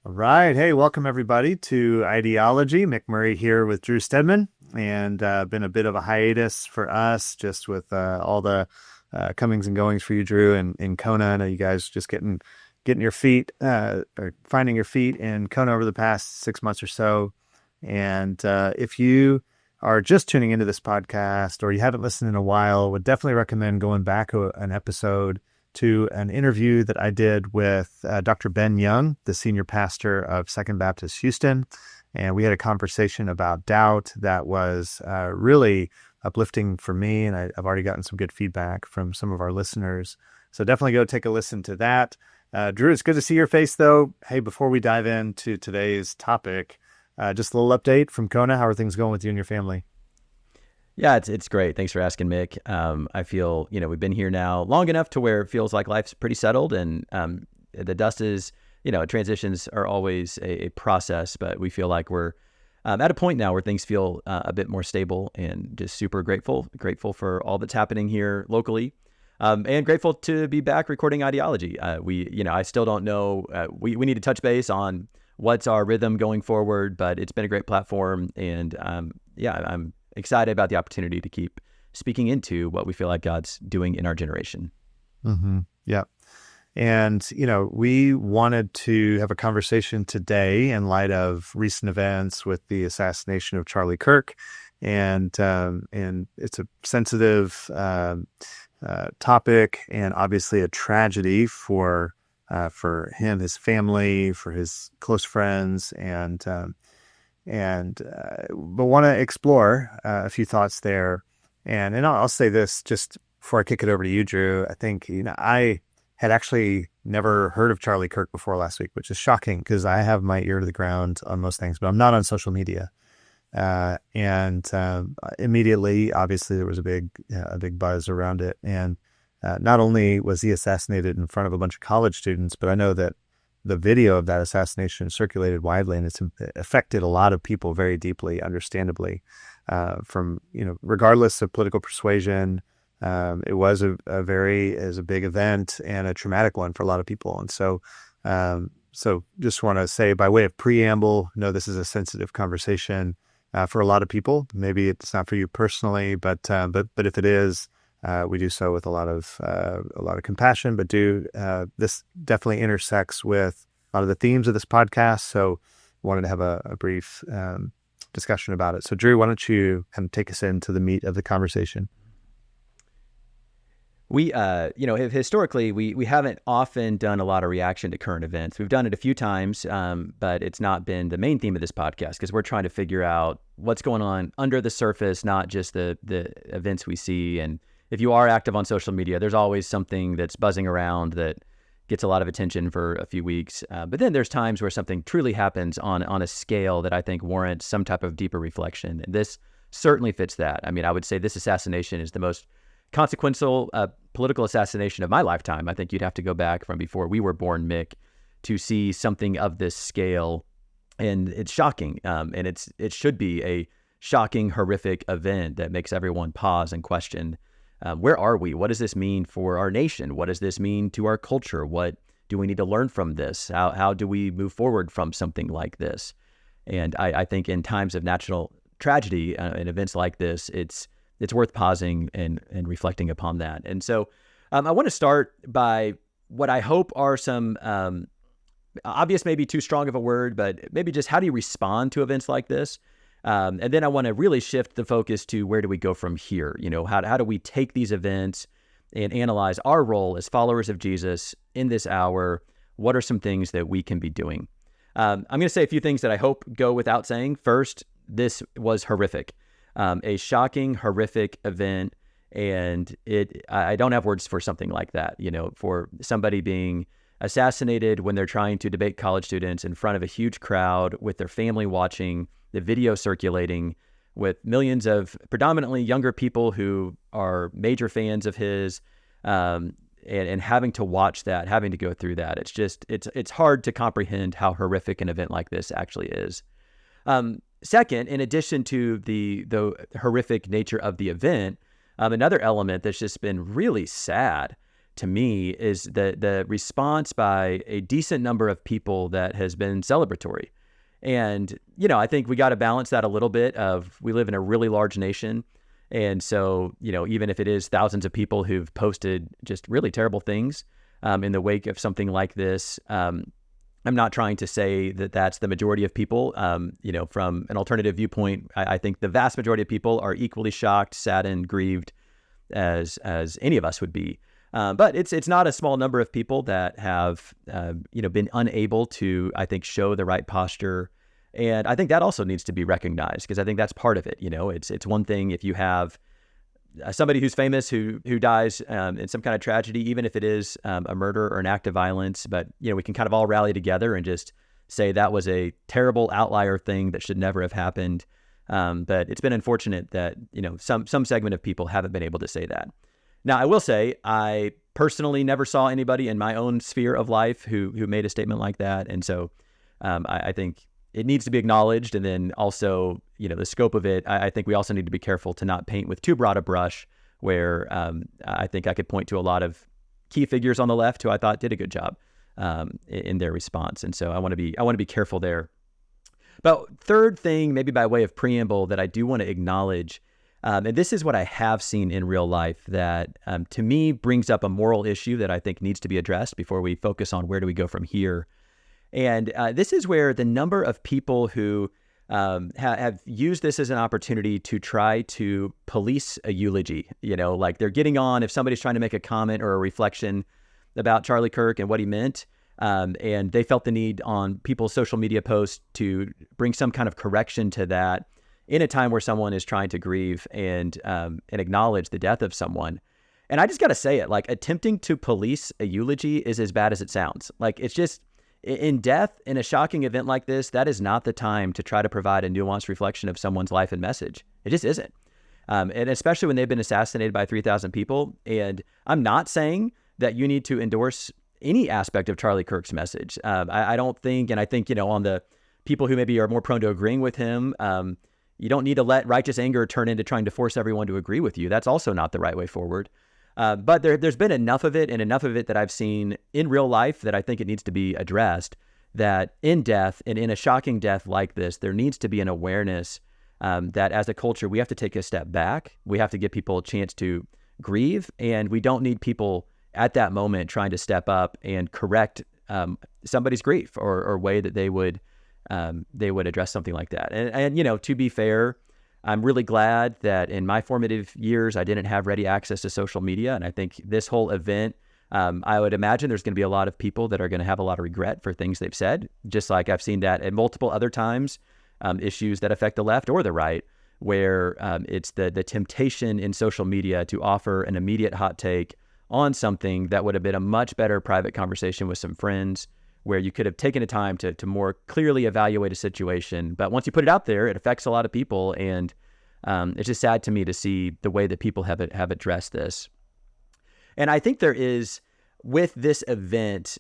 All right. Hey, welcome everybody to Ideology. Mick Murray here with Drew Stedman, and been a bit of a hiatus for us, just with all the comings and goings for you, Drew, and in Kona. I know you guys just getting your feet or finding your feet in Kona over the past 6 months or so. And if you are just tuning into this podcast or you haven't listened in a while, would definitely recommend going back an episode to an interview that I did with Dr. Ben Young, the senior pastor of Second Baptist Houston. And we had a conversation about doubt that was really uplifting for me. And I've already gotten some good feedback from some of our listeners. So definitely go take a listen to that. Drew, it's good to see your face, though. Hey, before we dive into today's topic, just a little update from Kona. How are things going with you and your family? Yeah, it's great. Thanks for asking, Mick. I feel, we've been here now long enough to where it feels like life's pretty settled, and the dust is, transitions are always a process, but we feel like we're at a point now where things feel a bit more stable, and just super grateful for all that's happening here locally, and grateful to be back recording Ideology. I still don't know. We need to touch base on what's our rhythm going forward, but it's been a great platform, and I'm excited about the opportunity to keep speaking into what we feel like God's doing in our generation. Mm-hmm. Yeah. And, we wanted to have a conversation today in light of recent events with the assassination of Charlie Kirk. And it's a sensitive topic, and obviously a tragedy for him, his family, for his close friends, but want to explore a few thoughts there. And I'll say this just before I kick it over to you, Drew. I think, I had actually never heard of Charlie Kirk before last week, which is shocking because I have my ear to the ground on most things, but I'm not on social media. Immediately, obviously, there was a big buzz around it. And not only was he assassinated in front of a bunch of college students, but I know that the video of that assassination circulated widely, and it's affected a lot of people very deeply, understandably, from, regardless of political persuasion. It was a big event and a traumatic one for a lot of people. And so just want to say, by way of preamble, this is a sensitive conversation for a lot of people. Maybe it's not for you personally, but if it is, we do so with a lot of compassion, but this definitely intersects with a lot of the themes of this podcast. So wanted to have a brief discussion about it. So Drew, why don't you kind of take us into the meat of the conversation? We, historically, we haven't often done a lot of reaction to current events. We've done it a few times, but it's not been the main theme of this podcast because we're trying to figure out what's going on under the surface, not just the events we see. And if you are active on social media, there's always something that's buzzing around that gets a lot of attention for a few weeks. But then there's times where something truly happens on a scale that I think warrants some type of deeper reflection. And this certainly fits that. I mean, I would say this assassination is the most consequential political assassination of my lifetime. I think you'd have to go back from before we were born, Mick, to see something of this scale. And it's shocking. And it should be a shocking, horrific event that makes everyone pause and question, where are we? What does this mean for our nation? What does this mean to our culture? What do we need to learn from this? How do we move forward from something like this? And I think in times of national tragedy and events like this, it's worth pausing and reflecting upon that. And so I want to start by what I hope are some obvious, maybe too strong of a word, but maybe just how do you respond to events like this? And then I want to really shift the focus to where do we go from here? How do we take these events and analyze our role as followers of Jesus in this hour? What are some things that we can be doing? I'm going to say a few things that I hope go without saying. First, this was horrific, a shocking, horrific event. And I don't have words for something like that, for somebody being assassinated when they're trying to debate college students in front of a huge crowd with their family watching, the video circulating with millions of predominantly younger people who are major fans of his, and having to watch that, having to go through that. It's hard to comprehend how horrific an event like this actually is. Second, in addition to the horrific nature of the event, another element that's just been really sad to me is the response by a decent number of people that has been celebratory. And, I think we got to balance that a little bit of, we live in a really large nation. And so, even if it is thousands of people who've posted just really terrible things in the wake of something like this, I'm not trying to say that that's the majority of people. From an alternative viewpoint, I think the vast majority of people are equally shocked, saddened, grieved as any of us would be. But it's not a small number of people that have been unable to, I think, show the right posture. And I think that also needs to be recognized, because I think that's part of it. It's one thing if you have somebody who's famous who dies in some kind of tragedy, even if it is a murder or an act of violence, but we can kind of all rally together and just say that was a terrible outlier thing that should never have happened. But it's been unfortunate that some segment of people haven't been able to say that. Now, I will say I personally never saw anybody in my own sphere of life who made a statement like that, and so I think it needs to be acknowledged. And then also, the scope of it, I think we also need to be careful to not paint with too broad a brush, where I think I could point to a lot of key figures on the left who I thought did a good job in their response. And so I want to be careful there. But third thing, maybe by way of preamble, that I do want to acknowledge, and this is what I have seen in real life that to me brings up a moral issue that I think needs to be addressed before we focus on where do we go from here. And this is where the number of people who have used this as an opportunity to try to police a eulogy, like they're getting on if somebody's trying to make a comment or a reflection about Charlie Kirk and what he meant. And they felt the need on people's social media posts to bring some kind of correction to that in a time where someone is trying to grieve and acknowledge the death of someone. And I just got to say it, like, attempting to police a eulogy is as bad as it sounds. Like, it's just, in death, in a shocking event like this, that is not the time to try to provide a nuanced reflection of someone's life and message. It just isn't. And especially when they've been assassinated by 3,000 people. And I'm not saying that you need to endorse any aspect of Charlie Kirk's message. I don't think, and I think, on the people who maybe are more prone to agreeing with him, you don't need to let righteous anger turn into trying to force everyone to agree with you. That's also not the right way forward. But there's been enough of it, and enough of it that I've seen in real life that I think it needs to be addressed, that in death, and in a shocking death like this, there needs to be an awareness that as a culture, we have to take a step back. We have to give people a chance to grieve, and we don't need people at that moment trying to step up and correct somebody's grief or way that they would address something like that. And to be fair, I'm really glad that in my formative years, I didn't have ready access to social media. And I think this whole event, I would imagine there's going to be a lot of people that are going to have a lot of regret for things they've said, just like I've seen that at multiple other times, issues that affect the left or the right, where it's the temptation in social media to offer an immediate hot take on something that would have been a much better private conversation with some friends, where you could have taken the time to more clearly evaluate a situation. But once you put it out there, it affects a lot of people. And it's just sad to me to see the way that people have addressed this. And I think there is, with this event,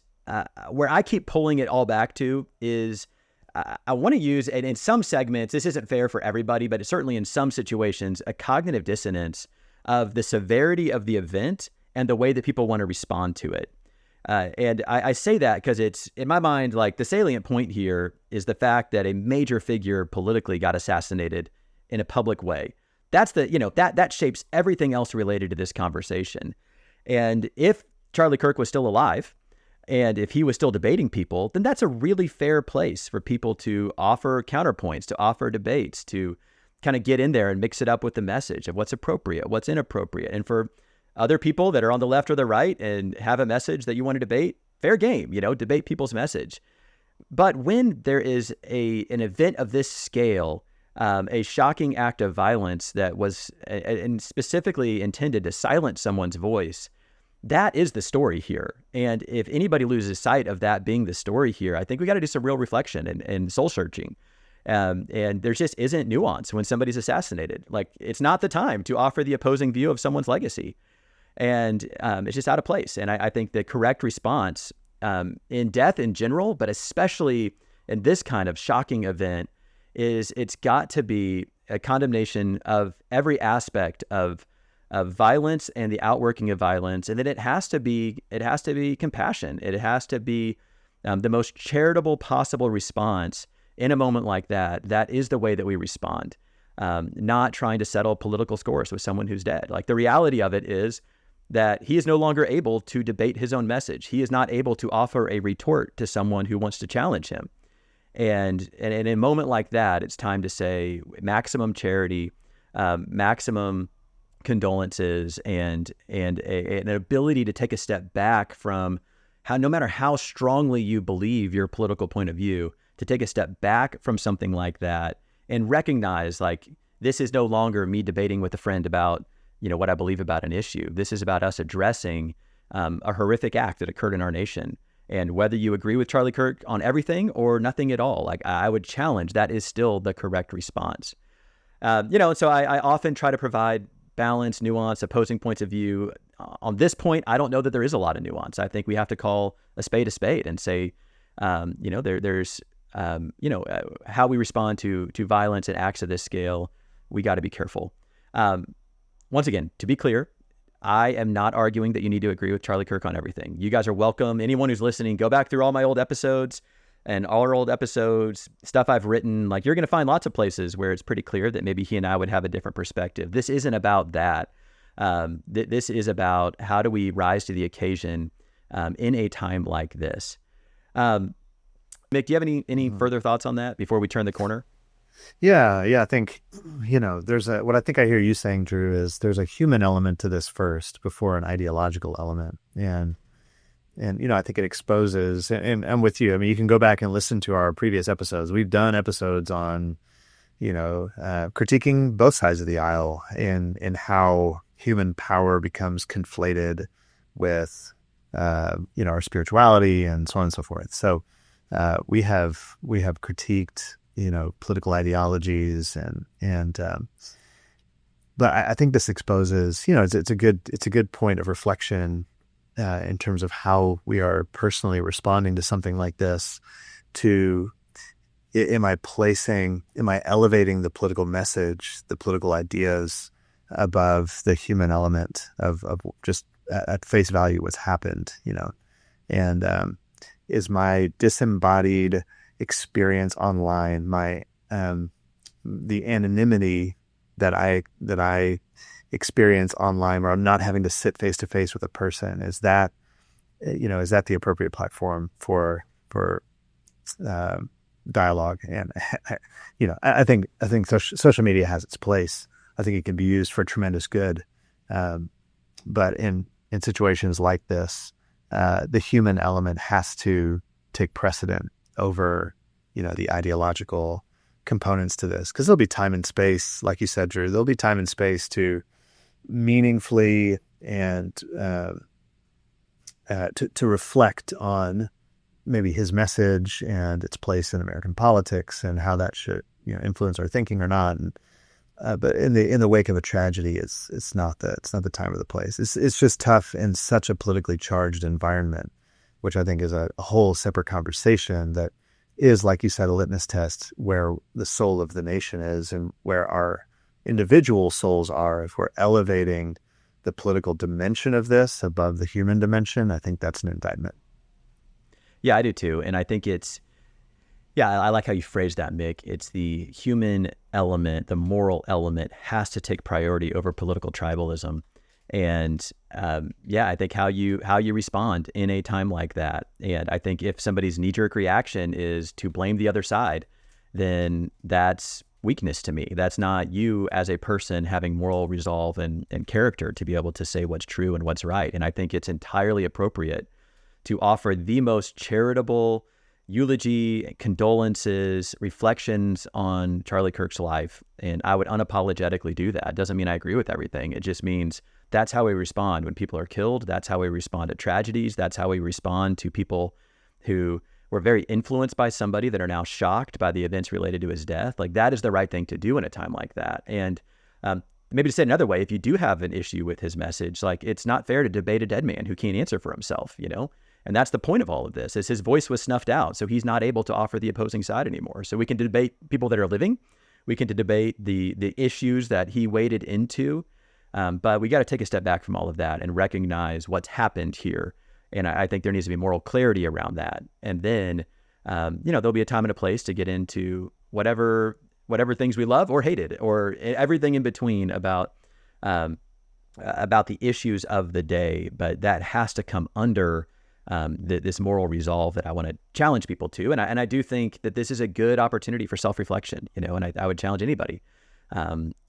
where I keep pulling it all back to is I want to use, and in some segments, this isn't fair for everybody, but it's certainly in some situations, a cognitive dissonance of the severity of the event and the way that people want to respond to it. And I say that because it's, in my mind, like, the salient point here is the fact that a major figure politically got assassinated in a public way. That's that shapes everything else related to this conversation. And if Charlie Kirk was still alive, and if he was still debating people, then that's a really fair place for people to offer counterpoints, to offer debates, to kind of get in there and mix it up with the message of what's appropriate, what's inappropriate. And for other people that are on the left or the right and have a message that you want to debate, fair game, debate people's message. But when there is an event of this scale, a shocking act of violence that was and specifically intended to silence someone's voice, that is the story here. And if anybody loses sight of that being the story here, I think we got to do some real reflection and soul searching. And there just isn't nuance when somebody's assassinated. Like, it's not the time to offer the opposing view of someone's legacy. And it's just out of place. And I think the correct response in death in general, but especially in this kind of shocking event, is it's got to be a condemnation of every aspect of violence and the outworking of violence, and then it has to be compassion. It has to be the most charitable possible response in a moment like that. That is the way that we respond. Not trying to settle political scores with someone who's dead. Like, the reality of it is that he is no longer able to debate his own message. He is not able to offer a retort to someone who wants to challenge him. And in a moment like that, it's time to say maximum charity, maximum condolences, and an ability to take a step back from no matter how strongly you believe your political point of view, to take a step back from something like that and recognize, like, this is no longer me debating with a friend about, what I believe about an issue. This is about us addressing a horrific act that occurred in our nation. And whether you agree with Charlie Kirk on everything or nothing at all, like, I would challenge that is still the correct response. So I often try to provide balance, nuance, opposing points of view. On this point, I don't know that there is a lot of nuance. I think we have to call a spade and say, there's how we respond to violence and acts of this scale. We got to be careful. Once again, to be clear, I am not arguing that you need to agree with Charlie Kirk on everything. You guys are welcome. Anyone who's listening, go back through all my old episodes and all our old episodes, stuff I've written. Like, you're going to find lots of places where it's pretty clear that maybe he and I would have a different perspective. This isn't about that. This is about how do we rise to the occasion in a time like this. Mick, do you have any further thoughts on that before we turn the corner? Yeah. I think, what I think I hear you saying, Drew, is there's a human element to this first before an ideological element. And I think it exposes, and I'm with you. I mean, you can go back and listen to our previous episodes. We've done episodes on, critiquing both sides of the aisle and how human power becomes conflated with, our spirituality and so on and so forth. So we have critiqued, political ideologies but I think this exposes, it's a good point of reflection in terms of how we are personally responding to something like this. Am I elevating the political message, the political ideas above the human element of just at face value what's happened, and is my disembodied experience online, my the anonymity that I experience online, where I'm not having to sit face to face with a person, is that the appropriate platform for dialogue? And I think social media has its place. I think it can be used for tremendous good, but in situations like this, the human element has to take precedent over, the ideological components to this, because there'll be time and space, like you said, Drew. There'll be time and space to meaningfully and to reflect on maybe his message and its place in American politics and how that should influence our thinking or not. And, but in the wake of a tragedy, it's not the time or the place. It's just tough in such a politically charged environment, which I think is a whole separate conversation that is, like you said, a litmus test where the soul of the nation is and where our individual souls are. If we're elevating the political dimension of this above the human dimension, I think that's an indictment. Yeah, I do too. And I think I like how you phrased that, Mick. It's the human element, the moral element has to take priority over political tribalism. And I think how you respond in a time like that. And I think if somebody's knee-jerk reaction is to blame the other side, then that's weakness to me. That's not you as a person having moral resolve and character to be able to say what's true and what's right. And I think it's entirely appropriate to offer the most charitable eulogy, condolences, reflections on Charlie Kirk's life. And I would unapologetically do that. It doesn't mean I agree with everything. It just means that's how we respond when people are killed. That's how we respond to tragedies. That's how we respond to people who were very influenced by somebody that are now shocked by the events related to his death. Like, that is the right thing to do in a time like that. And maybe to say it another way, if you do have an issue with his message, like, it's not fair to debate a dead man who can't answer for himself, And that's the point of all of this, is his voice was snuffed out. So he's not able to offer the opposing side anymore. So we can debate people that are living. We can debate the issues that he waded into. But we got to take a step back from all of that and recognize what's happened here. And I think there needs to be moral clarity around that. And then, there'll be a time and a place to get into whatever things we love or hated, or everything in between about the issues of the day. But that has to come under this moral resolve that I want to challenge people to. And I do think that this is a good opportunity for self-reflection, and I would challenge anybody.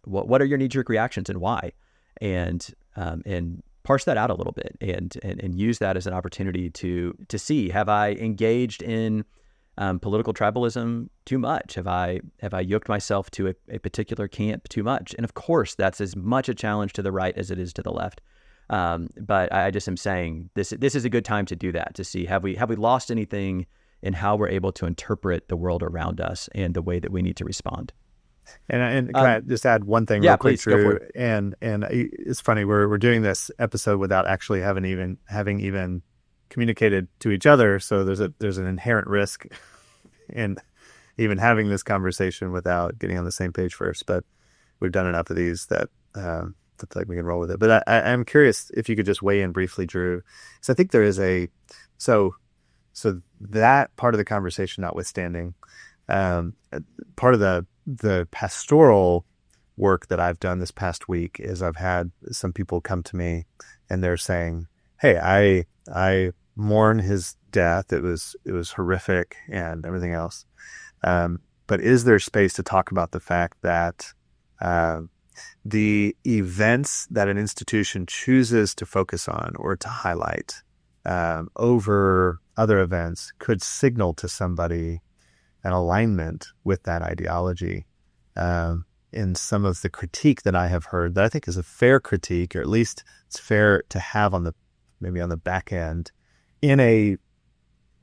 What are your knee-jerk reactions and why? And parse that out a little bit and use that as an opportunity to see, have I engaged in political tribalism too much? Have I yoked myself to a particular camp too much? And of course, that's as much a challenge to the right as it is to the left. But I just am saying this is a good time to do that, to see, have we lost anything in how we're able to interpret the world around us and the way that we need to respond. And can I just add one thing? Yeah, real quick, please, go for Drew? And it's funny, we're doing this episode without actually having even communicated to each other. So there's an inherent risk in even having this conversation without getting on the same page first. But we've done enough of these that that's like we can roll with it. But I'm curious if you could just weigh in briefly, Drew, because I think there is so that part of the conversation notwithstanding, part of the pastoral work that I've done this past week is I've had some people come to me and they're saying, "Hey, I mourn his death. It was horrific and everything else. But is there space to talk about the fact that the events that an institution chooses to focus on or to highlight over other events could signal to somebody an alignment with that ideology?" In some of the critique that I have heard, that I think is a fair critique, or at least it's fair to have maybe on the back end in a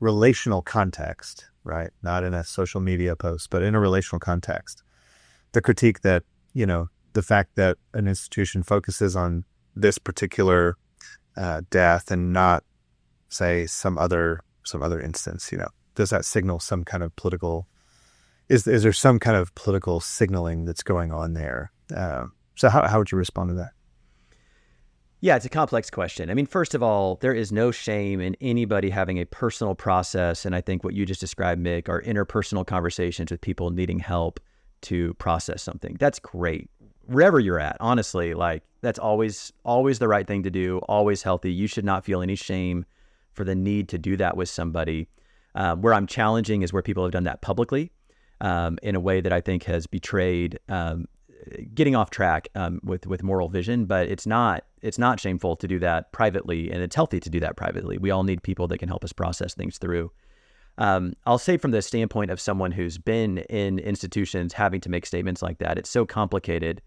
relational context, right? Not in a social media post, but in a relational context. The critique that, the fact that an institution focuses on this particular death and not, say, some other instance, does that signal some kind of political? Is there some kind of political signaling that's going on there? So how would you respond to that? Yeah, it's a complex question. I mean, first of all, there is no shame in anybody having a personal process. And I think what you just described, Mick, are interpersonal conversations with people needing help to process something. That's great. Wherever you're at, honestly, that's always the right thing to do, always healthy. You should not feel any shame for the need to do that with somebody. Where I'm challenging is where people have done that publicly in a way that I think has betrayed getting off track with moral vision. But it's not shameful to do that privately, and it's healthy to do that privately. We all need people that can help us process things through. I'll say from the standpoint of someone who's been in institutions having to make statements like that, it's so complicated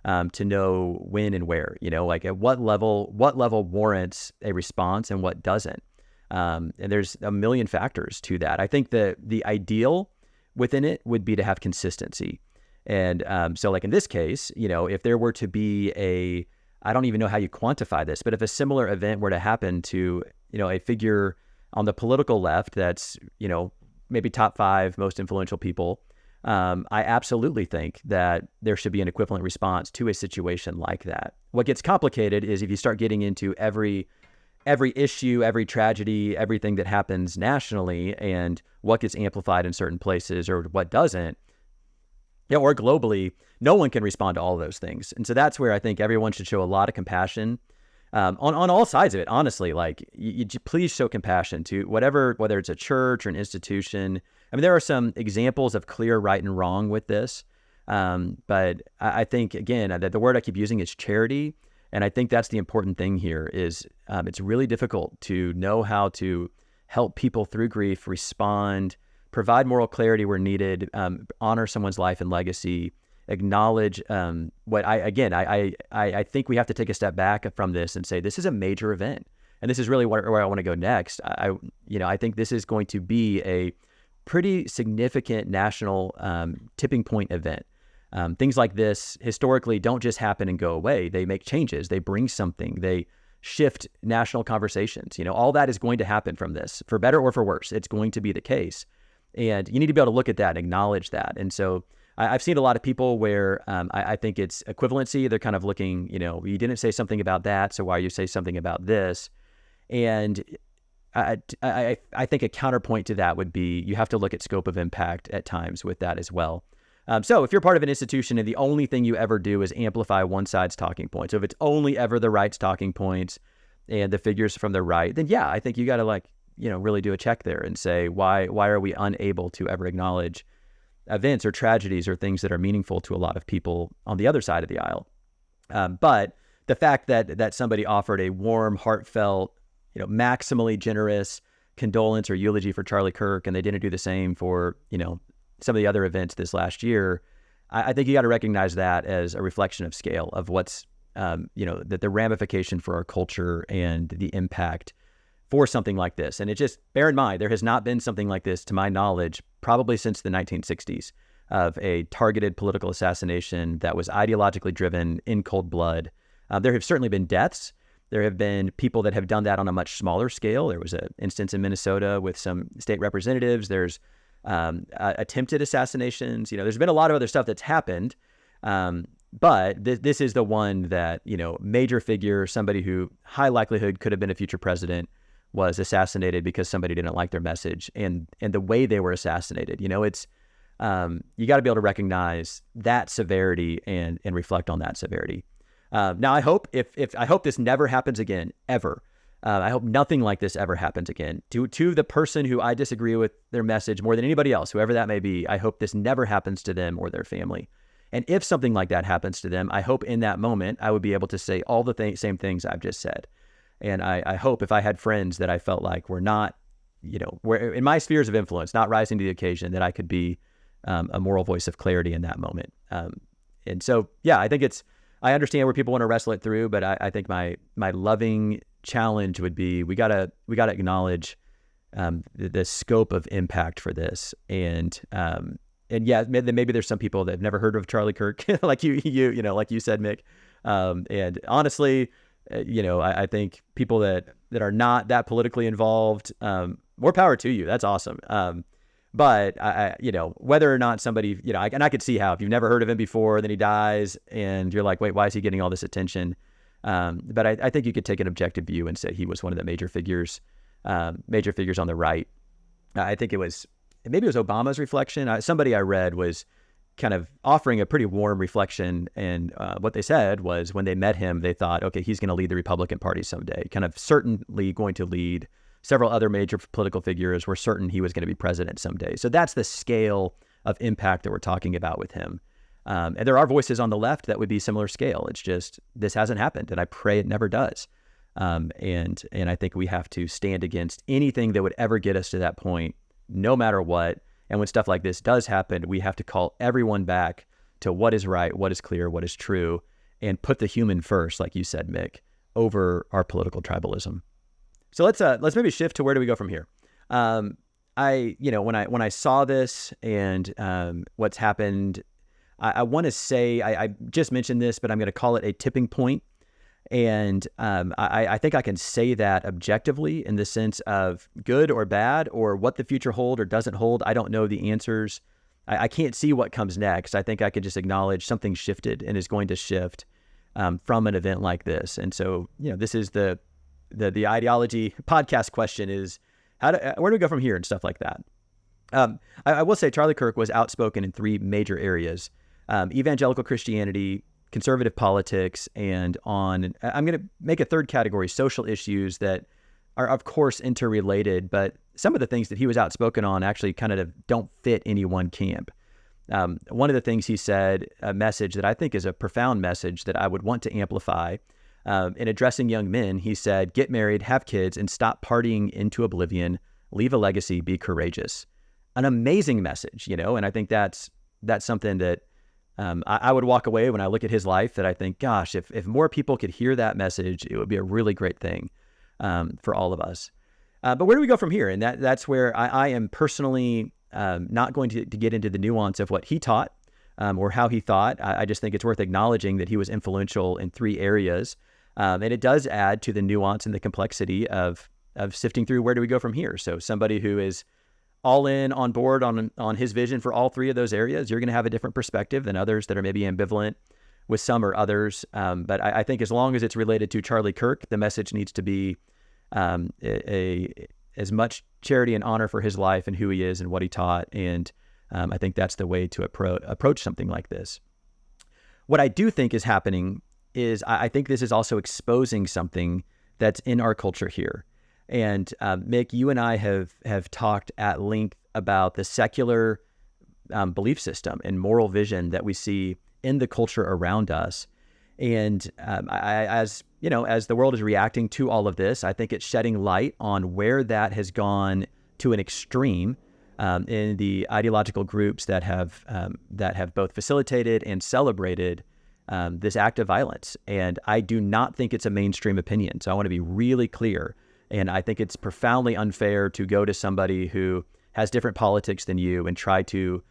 to know when and where, at what level warrants a response and what doesn't. And there's a million factors to that. I think the ideal within it would be to have consistency. And so in this case, if there were to be I don't even know how you quantify this, but if a similar event were to happen to, a figure on the political left that's, maybe top 5 most influential people, I absolutely think that there should be an equivalent response to a situation like that. What gets complicated is if you start getting into every issue, every tragedy, everything that happens nationally and what gets amplified in certain places or what doesn't, or globally, no one can respond to all of those things. And so that's where I think everyone should show a lot of compassion on all sides of it. Honestly, you please show compassion to whether it's a church or an institution. I mean, there are some examples of clear right and wrong with this. But I think, again, that the word I keep using is charity. And I think that's the important thing here is it's really difficult to know how to help people through grief, respond, provide moral clarity where needed, honor someone's life and legacy, acknowledge what I think we have to take a step back from this and say, this is a major event. And this is really where I want to go next. I think this is going to be a pretty significant national tipping point event. Things like this historically don't just happen and go away. They make changes. They bring something. They shift national conversations. All that is going to happen from this, for better or for worse. It's going to be the case. And you need to be able to look at that and acknowledge that. And so I've seen a lot of people where I think it's equivalency. They're kind of looking, you didn't say something about that, so why you say something about this? And I think a counterpoint to that would be you have to look at scope of impact at times with that as well. So if you're part of an institution and the only thing you ever do is amplify one side's talking points, so if it's only ever the right's talking points and the figures from the right, then yeah, I think you got to really do a check there and say, why are we unable to ever acknowledge events or tragedies or things that are meaningful to a lot of people on the other side of the aisle? But the fact that somebody offered a warm, heartfelt, maximally generous condolence or eulogy for Charlie Kirk, and they didn't do the same for, some of the other events this last year, I think you got to recognize that as a reflection of scale of what's, that the ramification for our culture and the impact for something like this. And it just, bear in mind, there has not been something like this, to my knowledge, probably since the 1960s, of a targeted political assassination that was ideologically driven in cold blood. There have certainly been deaths. There have been people that have done that on a much smaller scale. There was an instance in Minnesota with some state representatives. There's attempted assassinations. There's been a lot of other stuff that's happened. But this is the one that, major figure, somebody who high likelihood could have been a future president, was assassinated because somebody didn't like their message and the way they were assassinated. It's you got to be able to recognize that severity and reflect on that severity. Now, I hope I hope this never happens again, ever. I hope nothing like this ever happens again. To the person who I disagree with their message more than anybody else, whoever that may be, I hope this never happens to them or their family. And if something like that happens to them, I hope in that moment I would be able to say all the same things I've just said. And I hope if I had friends that I felt like were not, were in my spheres of influence, not rising to the occasion, that I could be a moral voice of clarity in that moment. And so, yeah, I think I understand where people want to wrestle it through, but I think my loving challenge would be we gotta acknowledge the scope of impact for this. And yeah, maybe there's some people that have never heard of Charlie Kirk, like you like you said, Mick. And honestly, I think people that are not that politically involved, more power to you. That's awesome. But I whether or not somebody, and I could see how if you've never heard of him before, then he dies and you're like, wait, why is he getting all this attention? But I think you could take an objective view and say he was one of the major figures on the right. I think maybe it was Obama's reflection. Somebody I read was kind of offering a pretty warm reflection. And what they said was when they met him, they thought, okay, he's going to lead the Republican Party someday, kind of certainly going to lead several other major political figures. Were certain he was going to be president someday. So that's the scale of impact that we're talking about with him. And there are voices on the left that would be similar scale. It's just, this hasn't happened, and I pray it never does. And I think we have to stand against anything that would ever get us to that point, no matter what. And when stuff like this does happen, we have to call everyone back to what is right, what is clear, what is true, and put the human first, like you said, Mick, over our political tribalism. So let's maybe shift to where do we go from here. When I saw this and what's happened, I want to say, I just mentioned this, but I'm going to call it a tipping point. And I think I can say that objectively in the sense of good or bad, or what the future hold or doesn't hold. I don't know the answers. I can't see what comes next. I think I can just acknowledge something shifted and is going to shift from an event like this. And so, this is the ideology podcast question is, where do we go from here and stuff like that? I will say Charlie Kirk was outspoken in three major areas: evangelical Christianity, conservative politics, and I'm going to make a third category, social issues that are, of course, interrelated, but some of the things that he was outspoken on actually kind of don't fit any one camp. One of the things he said, a message that I think is a profound message that I would want to amplify, in addressing young men, he said, get married, have kids, and stop partying into oblivion, leave a legacy, be courageous. An amazing message, and I think that's something that I would walk away when I look at his life, that I think, gosh, if more people could hear that message, it would be a really great thing for all of us. But where do we go from here? And that's where I am personally not going to get into the nuance of what he taught or how he thought. I just think it's worth acknowledging that he was influential in three areas. And it does add to the nuance and the complexity of sifting through where do we go from here. So somebody who is all in on board on his vision for all three of those areas, you're going to have a different perspective than others that are maybe ambivalent with some or others. But I think as long as it's related to Charlie Kirk, the message needs to be as much charity and honor for his life and who he is and what he taught. And I think that's the way to approach something like this. What I do think is happening is I think this is also exposing something that's in our culture here. And Mick, you and I have talked at length about the secular belief system and moral vision that we see in the culture around us. And as the world is reacting to all of this, I think it's shedding light on where that has gone to an extreme in the ideological groups that have both facilitated and celebrated this act of violence. And I do not think it's a mainstream opinion. So I want to be really clear. And I think it's profoundly unfair to go to somebody who has different politics than you and try to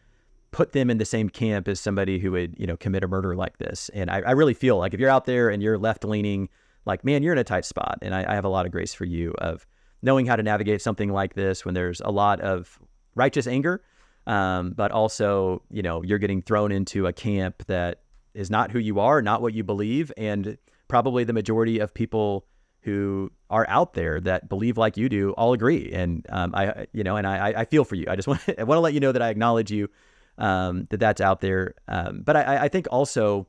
put them in the same camp as somebody who would, commit a murder like this. And I really feel like if you're out there and you're left leaning, like, man, you're in a tight spot. And I have a lot of grace for you of knowing how to navigate something like this when there's a lot of righteous anger, but also, you're getting thrown into a camp that is not who you are, not what you believe. And probably the majority of people who are out there that believe like you do all agree. And I feel for you. I just want to let you know that I acknowledge you, that's out there. But I think also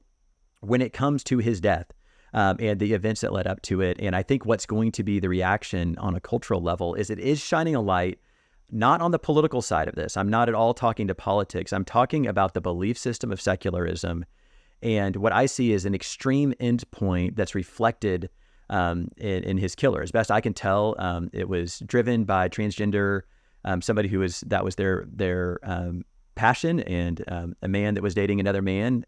when it comes to his death and the events that led up to it, and I think what's going to be the reaction on a cultural level is it is shining a light, not on the political side of this. I'm not at all talking to politics. I'm talking about the belief system of secularism. And what I see is an extreme endpoint that's reflected in his killer. As best I can tell, it was driven by transgender, somebody that was their passion, and a man that was dating another man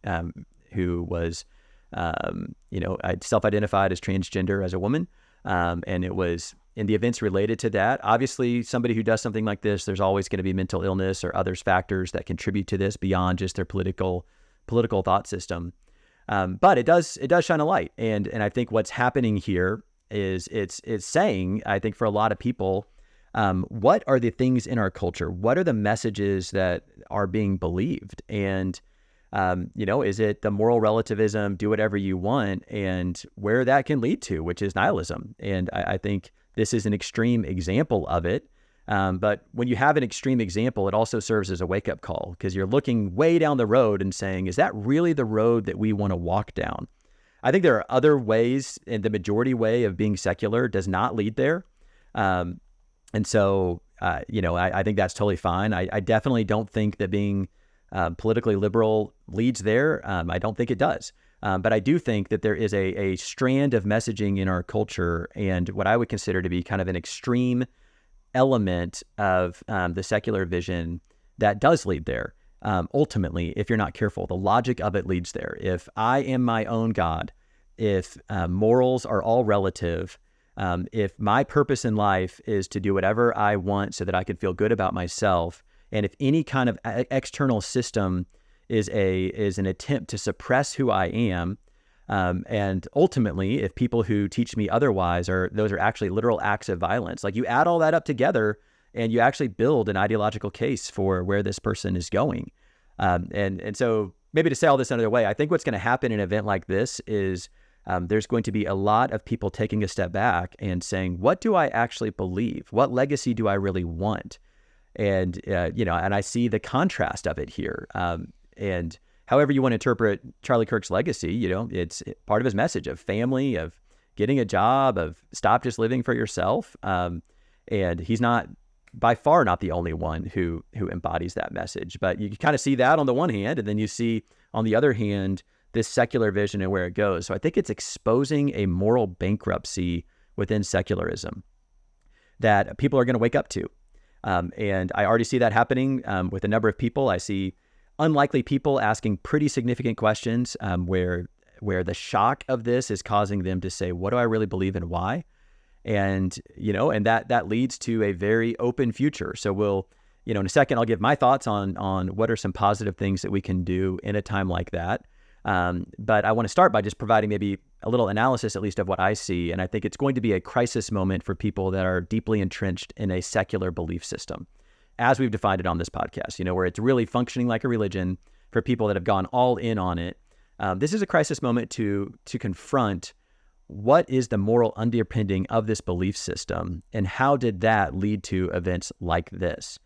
who was, self-identified as transgender as a woman. And it was in the events related to that. Obviously, somebody who does something like this, there's always going to be mental illness or other factors that contribute to this beyond just their political thought system. But it does shine a light. And I think what's happening here is it's saying, I think for a lot of people, what are the things in our culture? What are the messages that are being believed? And, is it the moral relativism, do whatever you want, and where that can lead to, which is nihilism. And I think this is an extreme example of it. But when you have an extreme example, it also serves as a wake-up call, because you're looking way down the road and saying, is that really the road that we want to walk down? I think there are other ways, and the majority way of being secular does not lead there. And so, I think that's totally fine. I definitely don't think that being politically liberal leads there. I don't think it does. But I do think that there is a strand of messaging in our culture, and what I would consider to be kind of an extreme element of the secular vision that does lead there. Ultimately, if you're not careful, the logic of it leads there. If I am my own God, if morals are all relative, if my purpose in life is to do whatever I want so that I can feel good about myself, and if any kind of external system is an attempt to suppress who I am, and ultimately, if people who teach me otherwise those are actually literal acts of violence, like you add all that up together and you actually build an ideological case for where this person is going. And so maybe to say all this another way, I think what's going to happen in an event like this is there's going to be a lot of people taking a step back and saying, what do I actually believe? What legacy do I really want? And, and I see the contrast of it here. And however you want to interpret Charlie Kirk's legacy, it's part of his message of family, of getting a job, of stop just living for yourself. And he's by far not the only one who embodies that message. But you kind of see that on the one hand, and then you see on the other hand, this secular vision and where it goes. So I think it's exposing a moral bankruptcy within secularism that people are going to wake up to. And I already see that happening with a number of people. I see unlikely people asking pretty significant questions where the shock of this is causing them to say, what do I really believe and why? And, and that leads to a very open future. So we'll, in a second, I'll give my thoughts on what are some positive things that we can do in a time like that. But I want to start by just providing maybe a little analysis, at least, of what I see. And I think it's going to be a crisis moment for people that are deeply entrenched in a secular belief system. as we've defined it on this podcast, where it's really functioning like a religion for people that have gone all in on it. This is a crisis moment to confront what is the moral underpinning of this belief system, and how did that lead to events like this?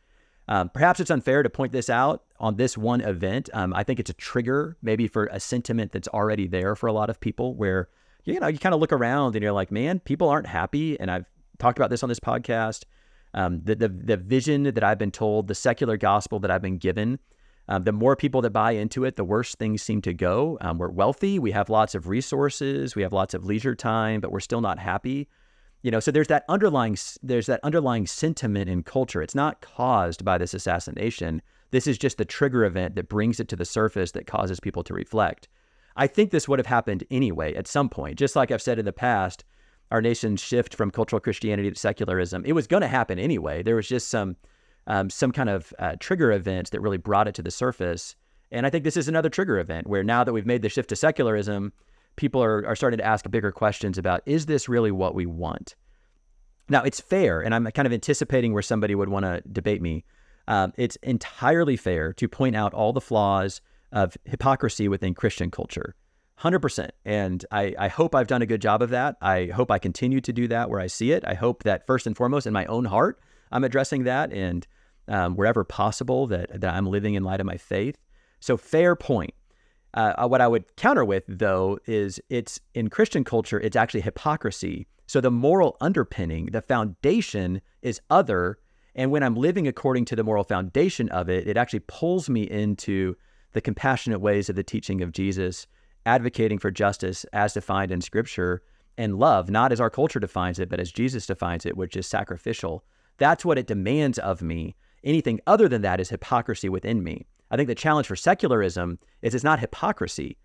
Perhaps it's unfair to point this out on this one event. I think it's a trigger maybe for a sentiment that's already there for a lot of people, where you kind of look around and you're like, man, people aren't happy. And I've talked about this on this podcast. The vision that I've been told, the secular gospel that I've been given, the more people that buy into it, the worse things seem to go. We're wealthy, we have lots of resources, we have lots of leisure time, but we're still not happy. So there's that underlying sentiment in culture. It's not caused by this assassination. This is just the trigger event that brings it to the surface that causes people to reflect. I think this would have happened anyway at some point. Just like I've said in the past, our nation's shift from cultural Christianity to secularism, it was going to happen anyway. There was just some kind of trigger events that really brought it to the surface. And I think this is another trigger event where now that we've made the shift to secularism, people are starting to ask bigger questions about, is this really what we want? Now, it's fair, and I'm kind of anticipating where somebody would want to debate me. It's entirely fair to point out all the flaws of hypocrisy within Christian culture, 100%. And I hope I've done a good job of that. I hope I continue to do that where I see it. I hope that first and foremost in my own heart, I'm addressing that, and wherever possible that I'm living in light of my faith. So fair point. What I would counter with, though, is it's in Christian culture, it's actually hypocrisy. So the moral underpinning, the foundation is other. And when I'm living according to the moral foundation of it, it actually pulls me into the compassionate ways of the teaching of Jesus, advocating for justice as defined in Scripture, and love, not as our culture defines it, but as Jesus defines it, which is sacrificial. That's what it demands of me. Anything other than that is hypocrisy within me. I think the challenge for secularism is it's not hypocrisy.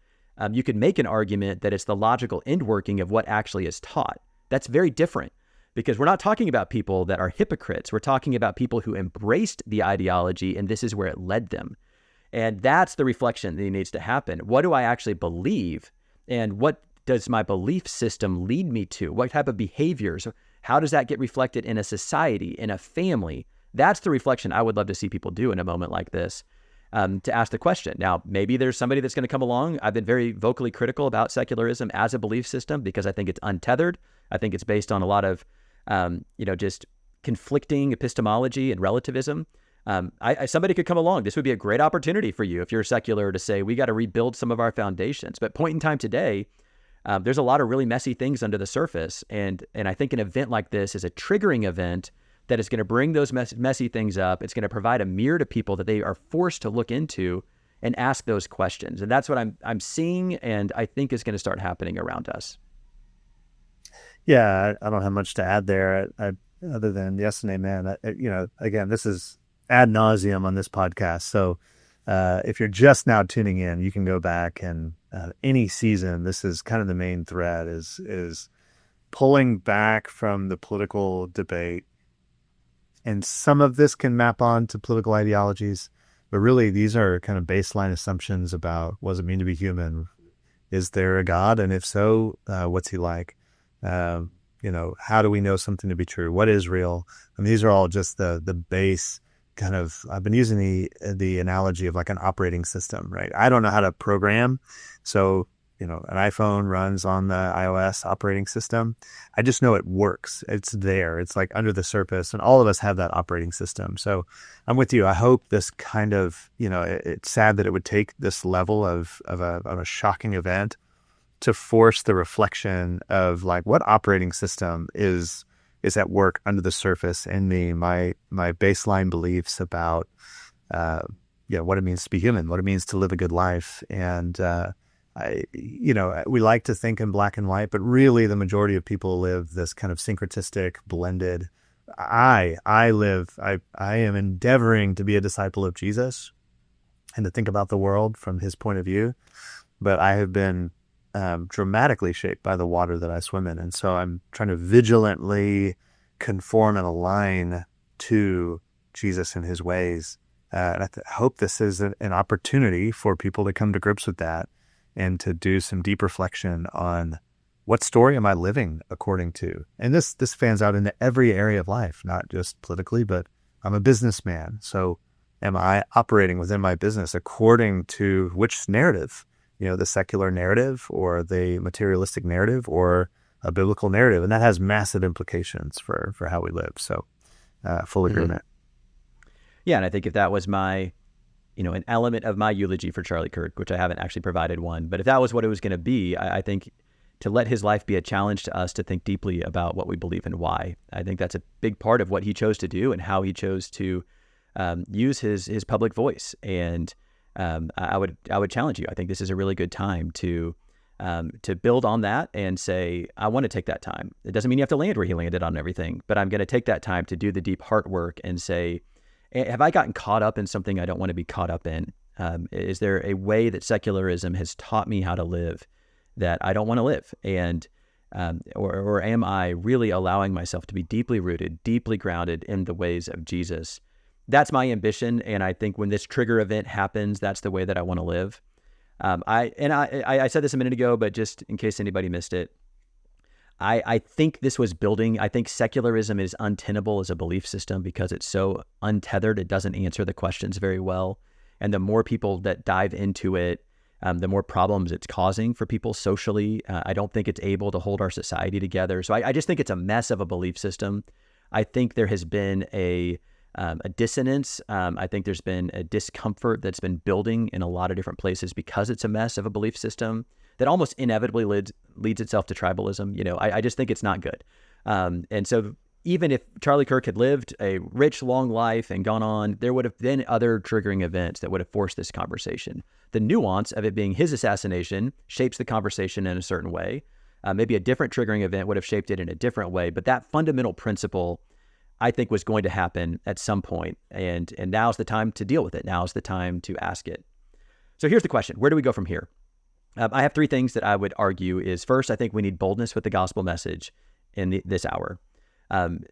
You could make an argument that it's the logical end working of what actually is taught. That's very different, because we're not talking about people that are hypocrites. We're talking about people who embraced the ideology, and this is where it led them. And that's the reflection that needs to happen. What do I actually believe? And what does my belief system lead me to? What type of behaviors? How does that get reflected in a society, in a family? That's the reflection I would love to see people do in a moment like this, to ask the question. Now, maybe there's somebody that's going to come along. I've been very vocally critical about secularism as a belief system because I think it's untethered. I think it's based on a lot of, just conflicting epistemology and relativism. Somebody could come along. This would be a great opportunity for you if you're secular to say, we got to rebuild some of our foundations. But point in time today, there's a lot of really messy things under the surface. And I think an event like this is a triggering event that is going to bring those messy things up. It's going to provide a mirror to people that they are forced to look into and ask those questions. And that's what I'm seeing, and I think is going to start happening around us. Yeah, I don't have much to add there, other than yes and amen. Again, this is ad nauseum on this podcast. So if you're just now tuning in, you can go back and any season, this is kind of the main thread is pulling back from the political debate. And some of this can map on to political ideologies, but really these are kind of baseline assumptions about what does it mean to be human? Is there a God? And if so, what's he like? How do we know something to be true? What is real? I mean, these are all just the base kind of, I've been using the analogy of like an operating system, right? I don't know how to program. So, an iPhone runs on the iOS operating system. I just know it works. It's there. It's like under the surface, and all of us have that operating system. So I'm with you. I hope this kind of, it's sad that it would take this level of a shocking event to force the reflection of like what operating system is at work under the surface in me, my baseline beliefs about what it means to be human, what it means to live a good life. And we like to think in black and white, but really the majority of people live this kind of syncretistic, blended. I am endeavoring to be a disciple of Jesus and to think about the world from his point of view, but I have been dramatically shaped by the water that I swim in. And so I'm trying to vigilantly conform and align to Jesus and his ways. And I hope this is an opportunity for people to come to grips with that and to do some deep reflection on what story am I living according to? And this fans out into every area of life, not just politically, but I'm a businessman. So am I operating within my business according to which narrative? The secular narrative or the materialistic narrative or a biblical narrative? And that has massive implications for how we live. So full agreement. Yeah, and I think if that was my, an element of my eulogy for Charlie Kirk, which I haven't actually provided one, but if that was what it was going to be, I think to let his life be a challenge to us to think deeply about what we believe and why. I think that's a big part of what he chose to do and how he chose to use his public voice. And I would challenge you. I think this is a really good time to build on that and say, I want to take that time. It doesn't mean you have to land where he landed on everything, but I'm going to take that time to do the deep heart work and say, have I gotten caught up in something I don't want to be caught up in? Is there a way that secularism has taught me how to live that I don't want to live? And or am I really allowing myself to be deeply rooted, deeply grounded in the ways of Jesus? That's my ambition. And I think when this trigger event happens, that's the way that I want to live. I said this a minute ago, but just in case anybody missed it, I think this was building. I think secularism is untenable as a belief system because it's so untethered. It doesn't answer the questions very well. And the more people that dive into it, the more problems it's causing for people socially. I don't think it's able to hold our society together. So I just think it's a mess of a belief system. I think there has been a dissonance. I think there's been a discomfort that's been building in a lot of different places because it's a mess of a belief system that almost inevitably leads itself to tribalism. I just think it's not good. And so even if Charlie Kirk had lived a rich, long life and gone on, there would have been other triggering events that would have forced this conversation. The nuance of it being his assassination shapes the conversation in a certain way. Maybe a different triggering event would have shaped it in a different way. But that fundamental principle, I think, was going to happen at some point. And now's the time to deal with it. Now's the time to ask it. So here's the question. Where do we go from here? I have three things that I would argue is, first, I think we need boldness with the gospel message in this hour.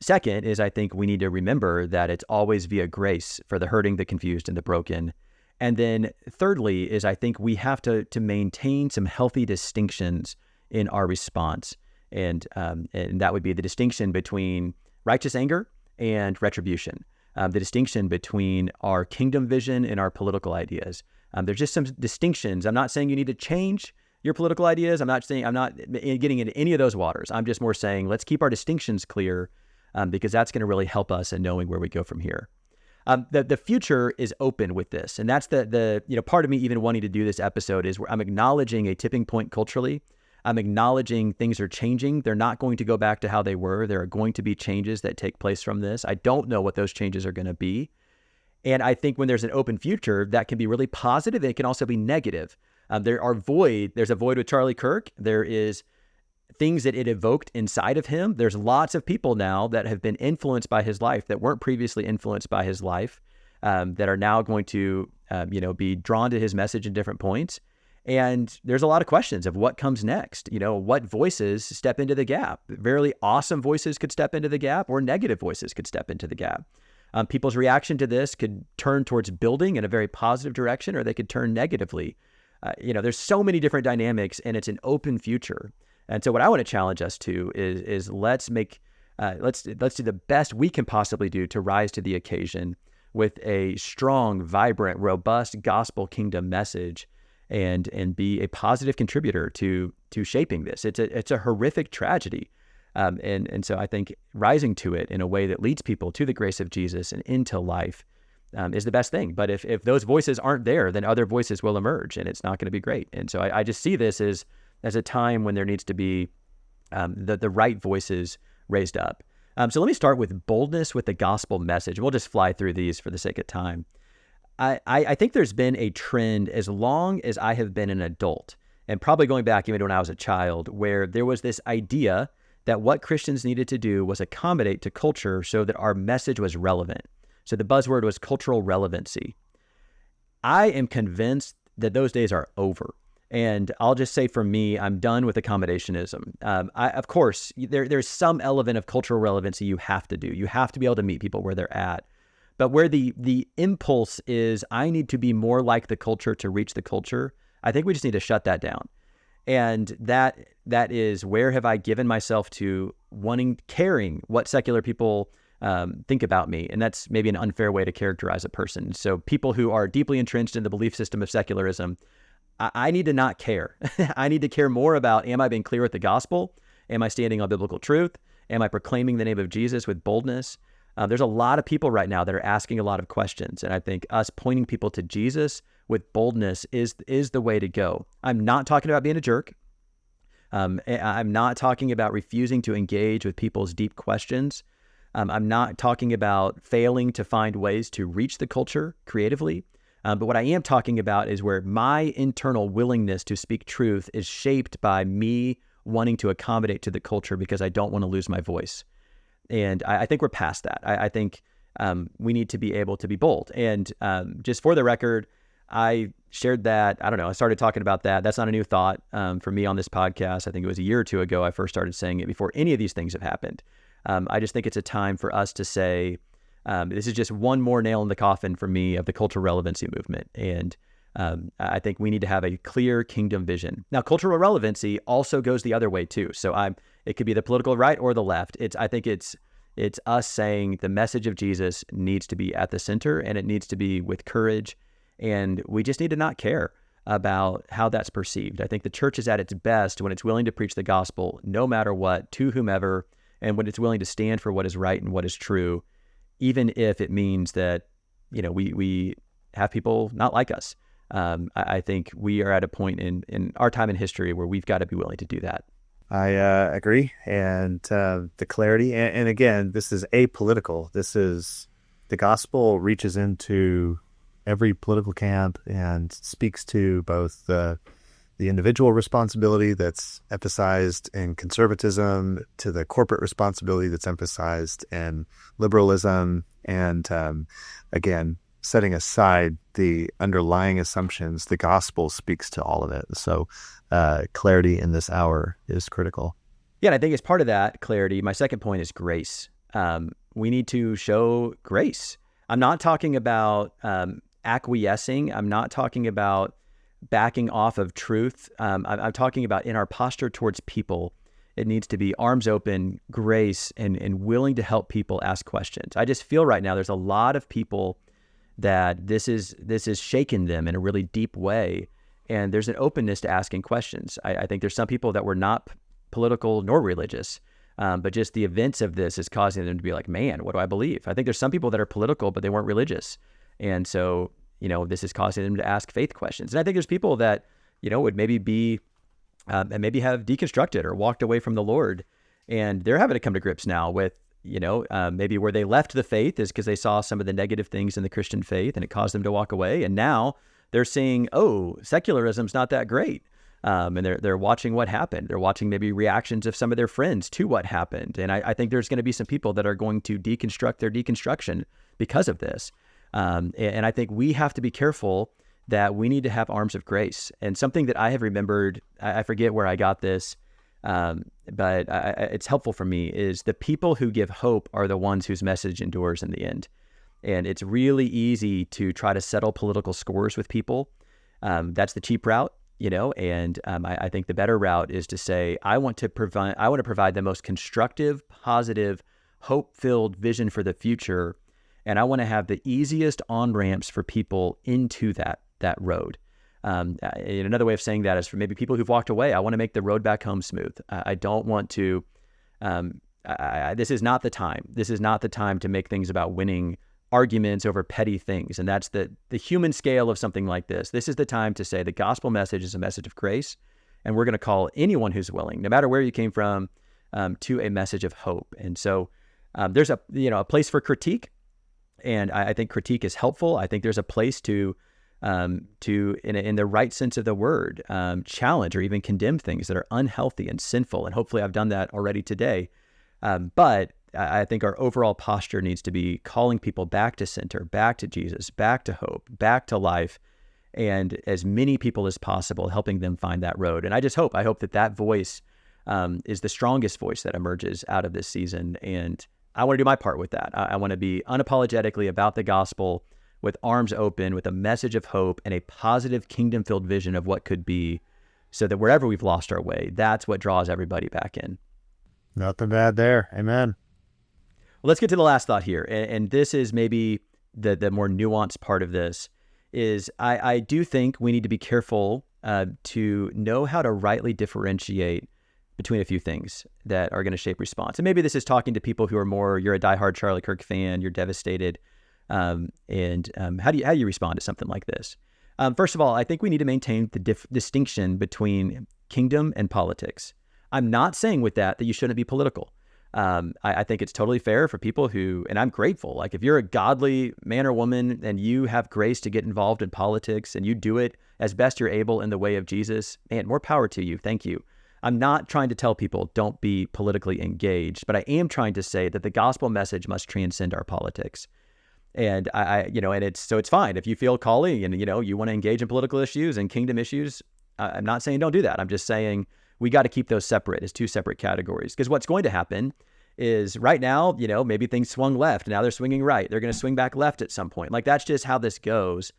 Second is I think we need to remember that it's always via grace for the hurting, the confused, and the broken. And then thirdly is I think we have to maintain some healthy distinctions in our response. And that would be the distinction between righteous anger and retribution, the distinction between our kingdom vision and our political ideas. There's just some distinctions. I'm not saying you need to change your political ideas. I'm not getting into any of those waters. I'm just more saying let's keep our distinctions clear because that's going to really help us in knowing where we go from here. The future is open with this, and that's the part of me even wanting to do this episode is where I'm acknowledging a tipping point culturally. I'm acknowledging things are changing. They're not going to go back to how they were. There are going to be changes that take place from this. I don't know what those changes are going to be. And I think when there's an open future, that can be really positive. And it can also be negative. There's a void with Charlie Kirk. There is things that it evoked inside of him. There's lots of people now that have been influenced by his life that weren't previously influenced by his life, that are now going to, be drawn to his message in different points. And there's a lot of questions of what comes next. What voices step into the gap? Very awesome voices could step into the gap, or negative voices could step into the gap. People's reaction to this could turn towards building in a very positive direction, or they could turn negatively. There's so many different dynamics, and it's an open future. And so what I want to challenge us to is let's do the best we can possibly do to rise to the occasion with a strong, vibrant, robust gospel kingdom message, and be a positive contributor to shaping this. It's a horrific tragedy. And so I think rising to it in a way that leads people to the grace of Jesus and into life is the best thing. But if those voices aren't there, then other voices will emerge, and it's not going to be great. And so I just see this as a time when there needs to be the right voices raised up. So let me start with boldness with the gospel message. We'll just fly through these for the sake of time. I think there's been a trend as long as I have been an adult, and probably going back even when I was a child, where there was this idea that what Christians needed to do was accommodate to culture so that our message was relevant. So the buzzword was cultural relevancy. I am convinced that those days are over. And I'll just say for me, I'm done with accommodationism. Of course, there's some element of cultural relevancy you have to do. You have to be able to meet people where they're at. But where the impulse is, I need to be more like the culture to reach the culture, I think we just need to shut that down. And that is, where have I given myself to caring what secular people think about me. And that's maybe an unfair way to characterize a person. So people who are deeply entrenched in the belief system of secularism, I need to not care. I need to care more about, am I being clear with the gospel? Am I standing on biblical truth? Am I proclaiming the name of Jesus with boldness? There's a lot of people right now that are asking a lot of questions. And I think us pointing people to Jesus with boldness is the way to go. I'm not talking about being a jerk. I'm not talking about refusing to engage with people's deep questions. I'm not talking about failing to find ways to reach the culture creatively. But what I am talking about is where my internal willingness to speak truth is shaped by me wanting to accommodate to the culture because I don't want to lose my voice. And I think we're past that. I think we need to be able to be bold. And just for the record, I shared that, I don't know, I started talking about that. That's not a new thought for me on this podcast. I think it was a year or two ago I first started saying it before any of these things have happened. I just think it's a time for us to say, this is just one more nail in the coffin for me of the cultural relevancy movement. And I think we need to have a clear kingdom vision. Now, cultural relevancy also goes the other way too. So it could be the political right or the left. I think it's us saying the message of Jesus needs to be at the center, and it needs to be with courage. And we just need to not care about how that's perceived. I think the church is at its best when it's willing to preach the gospel, no matter what, to whomever, and when it's willing to stand for what is right and what is true, even if it means that, we have people not like us. I think we are at a point in our time in history where we've got to be willing to do that. I agree. And the clarity, and again, this is apolitical. This is, the gospel reaches into every political camp and speaks to both the individual responsibility that's emphasized in conservatism, to the corporate responsibility that's emphasized in liberalism, and again, setting aside the underlying assumptions, the gospel speaks to all of it. So clarity in this hour is critical. Yeah, and I think as part of that clarity, my second point is grace. We need to show grace. I'm not talking about acquiescing. I'm not talking about backing off of truth. I'm talking about in our posture towards people, it needs to be arms open, grace, and willing to help people ask questions. I just feel right now there's a lot of people that this is shaken them in a really deep way, and there's an openness to asking questions. I think there's some people that were not political nor religious, but just the events of this is causing them to be like, man, what do I believe? I think there's some people that are political, but they weren't religious. And so, this is causing them to ask faith questions. And I think there's people that, would maybe be, and maybe have deconstructed or walked away from the Lord. And they're having to come to grips now with, maybe where they left the faith is because they saw some of the negative things in the Christian faith and it caused them to walk away. And now they're seeing, oh, secularism's not that great. And they're watching what happened. They're watching maybe reactions of some of their friends to what happened. And I think there's going to be some people that are going to deconstruct their deconstruction because of this. And I think we have to be careful that we need to have arms of grace. And something that I have remembered, I forget where I got this, but it's helpful for me, is the people who give hope are the ones whose message endures in the end. And it's really easy to try to settle political scores with people. That's the cheap route, and I think the better route is to say, I want to provide the most constructive, positive, hope-filled vision for the future. And I want to have the easiest on-ramps for people into that road. Another way of saying that is for maybe people who've walked away, I want to make the road back home smooth. I don't want to, this is not the time. This is not the time to make things about winning arguments over petty things. And that's the human scale of something like this. This is the time to say the gospel message is a message of grace. And we're going to call anyone who's willing, no matter where you came from, to a message of hope. And so there's a place for critique. And I think critique is helpful. I think there's a place to in the right sense of the word, challenge or even condemn things that are unhealthy and sinful. And hopefully I've done that already today. But I think our overall posture needs to be calling people back to center, back to Jesus, back to hope, back to life, and as many people as possible, helping them find that road. And I hope that voice is the strongest voice that emerges out of this season. And I want to do my part with that. I want to be unapologetically about the gospel, with arms open, with a message of hope and a positive kingdom-filled vision of what could be, so that wherever we've lost our way, that's what draws everybody back in. Nothing bad there. Amen. Well, let's get to the last thought here. And this is maybe the more nuanced part of this is I do think we need to be careful to know how to rightly differentiate between a few things that are going to shape response. And maybe this is talking to people who are more, you're a diehard Charlie Kirk fan, you're devastated. How do you respond to something like this? First of all, I think we need to maintain the distinction between kingdom and politics. I'm not saying with that you shouldn't be political. I think it's totally fair for people who, and I'm grateful, like if you're a godly man or woman and you have grace to get involved in politics and you do it as best you're able in the way of Jesus, man, more power to you. Thank you. I'm not trying to tell people don't be politically engaged, but I am trying to say that the gospel message must transcend our politics. And it's fine if you feel calling and, you want to engage in political issues and kingdom issues. I'm not saying don't do that. I'm just saying we got to keep those separate as two separate categories, because what's going to happen is right now, maybe things swung left. Now they're swinging right. They're going to swing back left at some point. Like that's just how this goes.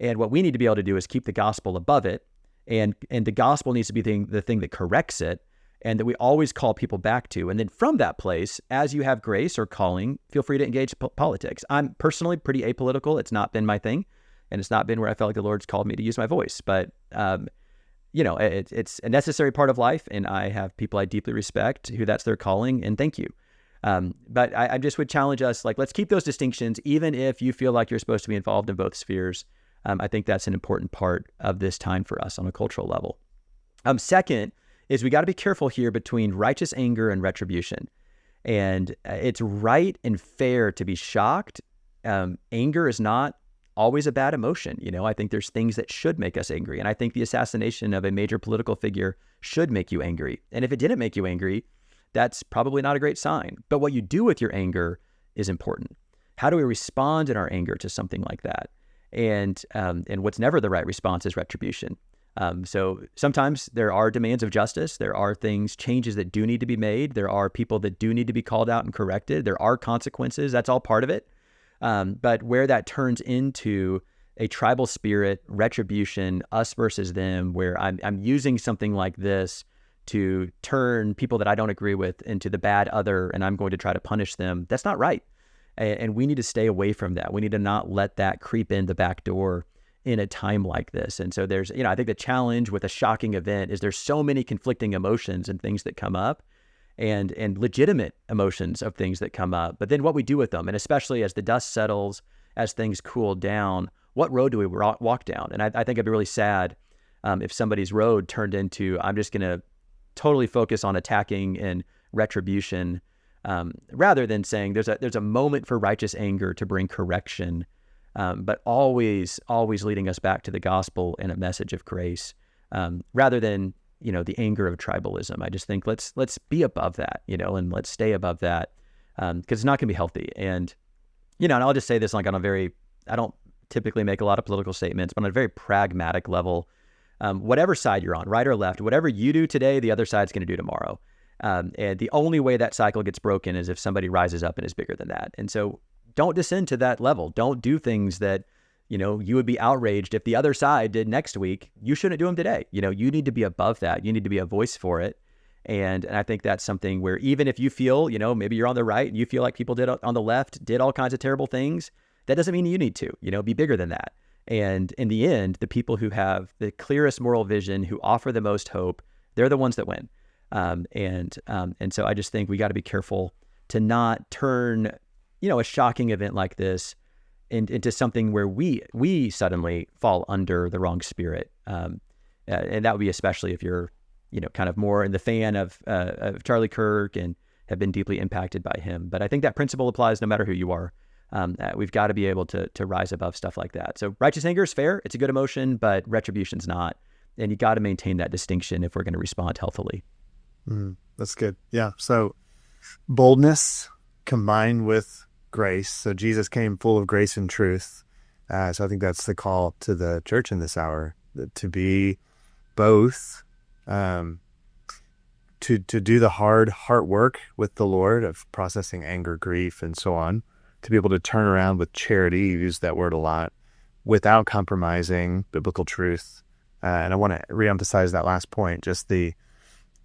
And what we need to be able to do is keep the gospel above it. And the gospel needs to be the thing that corrects it, and that we always call people back to. And then from that place, as you have grace or calling, feel free to engage politics. I'm personally pretty apolitical. It's not been my thing, and it's not been where I felt like the Lord's called me to use my voice. But, it's a necessary part of life, and I have people I deeply respect who that's their calling, and thank you. But I just would challenge us, like, let's keep those distinctions, even if you feel like you're supposed to be involved in both spheres. I think that's an important part of this time for us on a cultural level. Second is we got to be careful here between righteous anger and retribution. And it's right and fair to be shocked. Anger is not always a bad emotion. I think there's things that should make us angry. And I think the assassination of a major political figure should make you angry. And if it didn't make you angry, that's probably not a great sign. But what you do with your anger is important. How do we respond in our anger to something like that? And what's never the right response is retribution. So sometimes there are demands of justice. There are changes that do need to be made. There are people that do need to be called out and corrected. There are consequences. That's all part of it. But where that turns into a tribal spirit, retribution, us versus them, where I'm using something like this to turn people that I don't agree with into the bad other, and I'm going to try to punish them, that's not right. And we need to stay away from that. We need to not let that creep in the back door in a time like this. And so there's, I think the challenge with a shocking event is there's so many conflicting emotions and things that come up, and legitimate emotions of things that come up. But then what we do with them, and especially as the dust settles, as things cool down, what road do we walk down? And I think it'd be really sad if somebody's road turned into, I'm just going to totally focus on attacking and retribution, rather than saying there's a moment for righteous anger to bring correction, but always leading us back to the gospel and a message of grace, rather than the anger of tribalism. I just think let's be above that, and let's stay above that, because it's not going to be healthy. And and I'll just say this, like I don't typically make a lot of political statements, but on a very pragmatic level, whatever side you're on, right or left, whatever you do today, the other side's going to do tomorrow. And the only way that cycle gets broken is if somebody rises up and is bigger than that. And so don't descend to that level. Don't do things that, you would be outraged if the other side did next week. You shouldn't do them today. You need to be above that. You need to be a voice for it. And I think that's something where even if you feel, maybe you're on the right and you feel like people on the left did all kinds of terrible things, that doesn't mean you need to, be bigger than that. And in the end, the people who have the clearest moral vision, who offer the most hope, they're the ones that win. And so I just think we got to be careful to not turn, a shocking event like this into something where we suddenly fall under the wrong spirit. And that would be especially if you're, kind of more in the fan of Charlie Kirk and have been deeply impacted by him. But I think that principle applies no matter who you are. We've got to be able to rise above stuff like that. So righteous anger is fair. It's a good emotion, but retribution's not. And you got to maintain that distinction if we're going to respond healthily. That's good. Yeah. So boldness combined with grace. So Jesus came full of grace and truth. So I think that's the call to the church in this hour, to be both, to do the hard heart work with the Lord of processing anger, grief, and so on, to be able to turn around with charity, you use that word a lot, without compromising biblical truth. And I want to reemphasize that last point, just the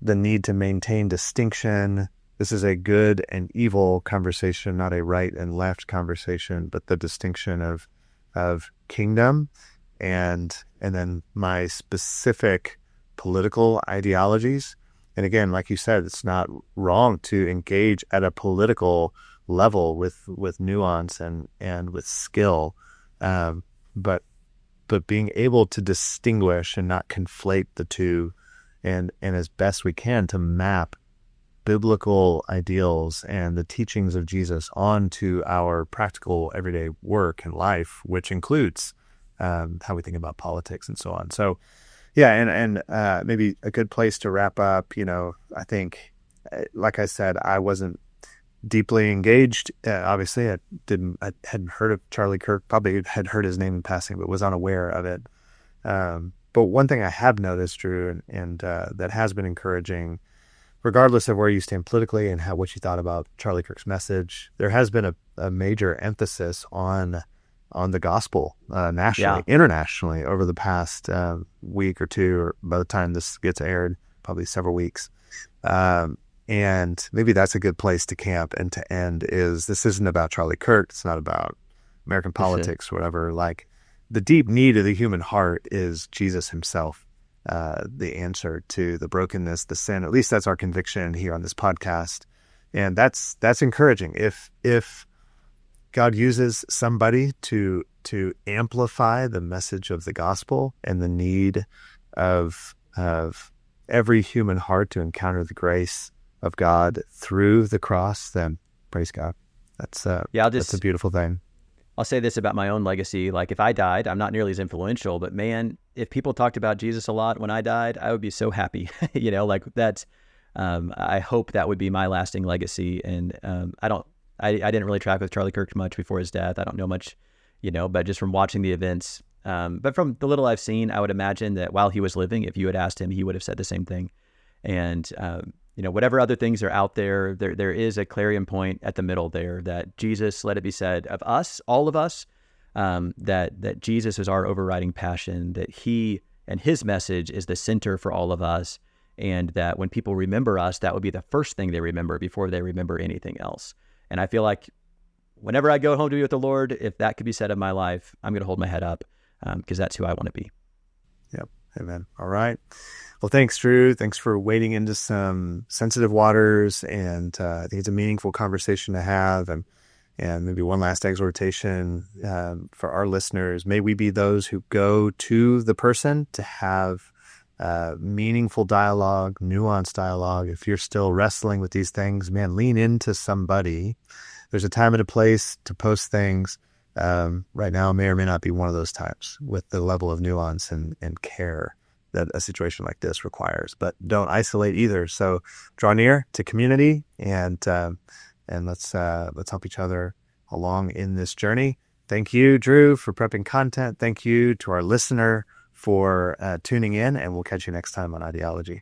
need to maintain distinction this is a good and evil conversation, not a right and left conversation, but the distinction of kingdom and then my specific political ideologies. And again, like you said, it's not wrong to engage at a political level with nuance and with skill, but being able to distinguish and not conflate the two, and as best we can to map biblical ideals and the teachings of Jesus onto our practical everyday work and life, which includes how we think about politics and so on. So, yeah, and maybe a good place to wrap up. I think, like I said, I wasn't deeply engaged. Obviously, I hadn't heard of Charlie Kirk. Probably had heard his name in passing, but was unaware of it. But one thing I have noticed, Drew, and that has been encouraging, regardless of where you stand politically and what you thought about Charlie Kirk's message, there has been a major emphasis on the gospel nationally, internationally over the past week or two, or by the time this gets aired, probably several weeks. And maybe that's a good place to camp and to end. This isn't about Charlie Kirk. It's not about American politics or whatever. Like, the deep need of the human heart is Jesus himself, the answer to the brokenness, the sin. At least that's our conviction here on this podcast. And that's encouraging. If God uses somebody to amplify the message of the gospel and the need of every human heart to encounter the grace of God through the cross, then praise God. That's that's a beautiful thing. I'll say this about my own legacy. Like, if I died, I'm not nearly as influential, but man, if people talked about Jesus a lot when I died, I would be so happy. Like that's, I hope that would be my lasting legacy. And I didn't really track with Charlie Kirk much before his death. I don't know much, but just from watching the events, but from the little I've seen, I would imagine that while he was living, if you had asked him, he would have said the same thing. And, whatever other things are out there is a clarion point at the middle there, that Jesus, let it be said of us, all of us, that Jesus is our overriding passion, that he and his message is the center for all of us. And that when people remember us, that would be the first thing they remember before they remember anything else. And I feel like whenever I go home to be with the Lord, if that could be said of my life, I'm going to hold my head up because that's who I want to be. Yep. Amen. All right. Well, thanks, Drew. Thanks for wading into some sensitive waters. And I think it's a meaningful conversation to have. And maybe one last exhortation for our listeners. May we be those who go to the person to have meaningful dialogue, nuanced dialogue. If you're still wrestling with these things, man, lean into somebody. There's a time and a place to post things. Right now may or may not be one of those times with the level of nuance and care that a situation like this requires. But don't isolate either. So draw near to community and let's help each other along in this journey. Thank you, Drew, for prepping content. Thank you to our listener for tuning in, and we'll catch you next time on Ideology.